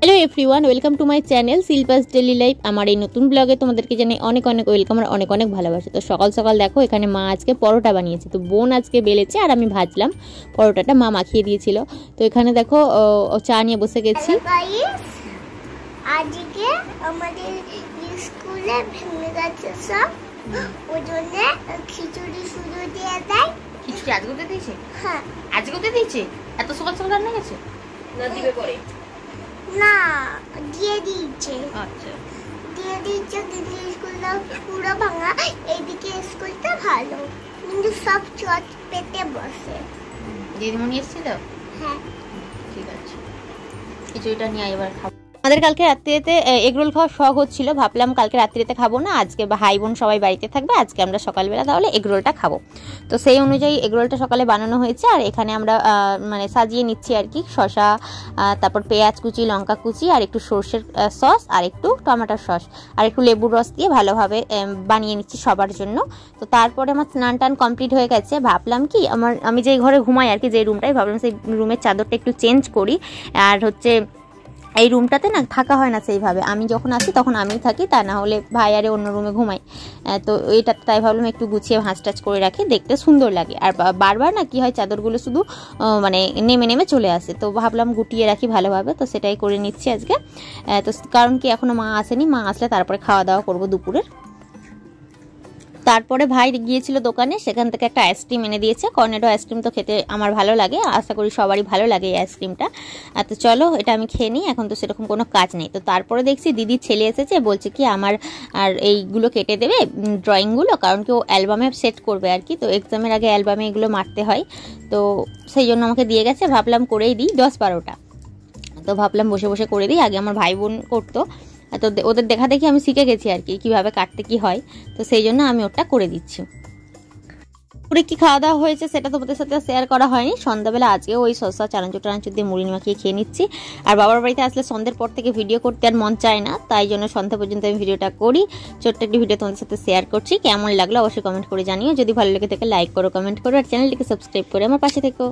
Hello everyone, welcome to my channel Shilpa's daily life. আমার এই নতুন ব্লগে তোমাদেরকে জানাই অনেক অনেক ওয়েলকাম আর অনেক অনেক ভালোবাসা। তো সকাল সকাল দেখো এখানে মা আজকে পরোটা বানিয়েছে, তো বোন আজকে বেলেছে আর আমি ভাজলাম। পরোটাটা মা মাখিয়ে দিয়েছিল। তো এখানে দেখো চা নিয়ে বসে গেছি। আজকে আমাদের স্কুলে ভেঙে গেছে সব, ওই জন্য খিচুড়ি শুরু দিয়ে দেয়। খিচুড়ি আজকে দিয়েছে? হ্যাঁ আজকে দিয়েছে। এত সকাল সকাল রান্না গেছে না? দিবে পরে না, দিয়ে দিয়েছে। আচ্ছা, দিয়ে দিয়েছে। কিন্তু স্কুলটা পুরো ভাঙা, এইদিকে স্কুলটা ভালো, কিন্তু সব চট পেতে বসে। দিদিমণি এসেছিল? হ্যাঁ ঠিক আছে, খিচুড়িটা নিয়ে এবার খাবো। আমাদের কালকে রাত্রিতে এগরোল খাওয়ার শখ হচ্ছিল, ভাবলাম কালকে রাত্রিতে খাবো না, আজকে ভাই বোন সবাই বাড়িতে থাকবে, আজকে আমরা সকালবেলা তাহলে এগরোলটা খাবো। তো সেই অনুযায়ী এগরোলটা সকালে বানানো হয়েছে। আর এখানে আমরা মানে সাজিয়ে নিচ্ছি আর কি, শসা, তারপর পেঁয়াজ কুচি, লঙ্কা কুচি, আর একটু সর্ষের সস, আর একটু টমেটোর সস, আর একটু লেবুর রস দিয়ে ভালোভাবে বানিয়ে নিচ্ছি সবার জন্য। তো তারপরে আমার স্নান টান কমপ্লিট হয়ে গেছে। ভাবলাম কি আমি যেই ঘরে ঘুমাই আর কি, যে রুমটাই, ভাবলাম সেই রুমের চাদরটা একটু চেঞ্জ করি। আর হচ্ছে এই রুমটাতে না থাকা হয় না সেইভাবে, আমি যখন আসি তখন আমিই থাকি, তা না হলে ভাই আরে অন্য রুমে ঘুমাই। তো এইটা তাই ভাবলাম একটু গুছিয়ে ভাঁজ টাজ করে রাখি, দেখতে সুন্দর লাগে। আর বারবার না কি হয়, চাদরগুলো শুধু মানে নেমে নেমে চলে আসে, তো ভাবলাম গুটিয়ে রাখি ভালোভাবে। তো সেটাই করে নিচ্ছি আজকে। তো কারণ কি এখনও মা আসেনি, মা আসলে তারপরে খাওয়া দাওয়া করবো দুপুরের। তারপরে ভাই গিয়েছিল দোকানে, সেখান থেকে একটা আইসক্রিম এনে দিয়েছে। কর্নেটো আইসক্রিম তো খেতে আমার ভালো লাগে, আশা করি সবারই ভালো লাগে এই আইসক্রিমটা। তো চলো এটা আমি খেয়ে নিই, এখন তো সেরকম কোনো কাজ নেই। তো তারপরে দেখছি দিদির ছেলে এসেছে, বলছে কি আমার আর এইগুলো কেটে দেবে, ড্রয়িংগুলো, কারণ কি ও অ্যালবামে সেট করবে আর কি। তো এক্সামের আগে অ্যালবামে এগুলো মারতে হয়, তো সেই জন্য আমাকে দিয়ে গেছে, ভাবলাম করেই দিই 10-12টা। তো ভাবলাম বসে বসে করে দিই, আগে আমার ভাই বোন করতো, তো ওদের দেখা দেখি আমি শিখে গেছি আর কি, কীভাবে কাটতে কি হয়। তো সেই জন্য আমি ওটা করে দিচ্ছি। পুরে কি খাওয়া দাওয়া হয়েছে সেটা তোমাদের সাথে শেয়ার করা হয়নি। সন্ধ্যাবেলা আজকেও ওই শসা চানাচুর টানাচুর দিয়ে মুড়ি মাখিয়ে খেয়ে নিচ্ছি। আর বাবার বাড়িতে আসলে সন্ধ্যের পর থেকে ভিডিও করতে আর মন চায় না, তাই জন্য সন্ধ্যা পর্যন্ত আমি ভিডিওটা করি। ছোট্ট একটি ভিডিও তোমাদের সাথে শেয়ার করছি, কেমন লাগলো অবশ্যই কমেন্ট করে জানিও। যদি ভালো লেগে থাকে লাইক করো, কমেন্ট করো, আর চ্যানেলটিকে সাবস্ক্রাইব করে আমার পাশে থেকো।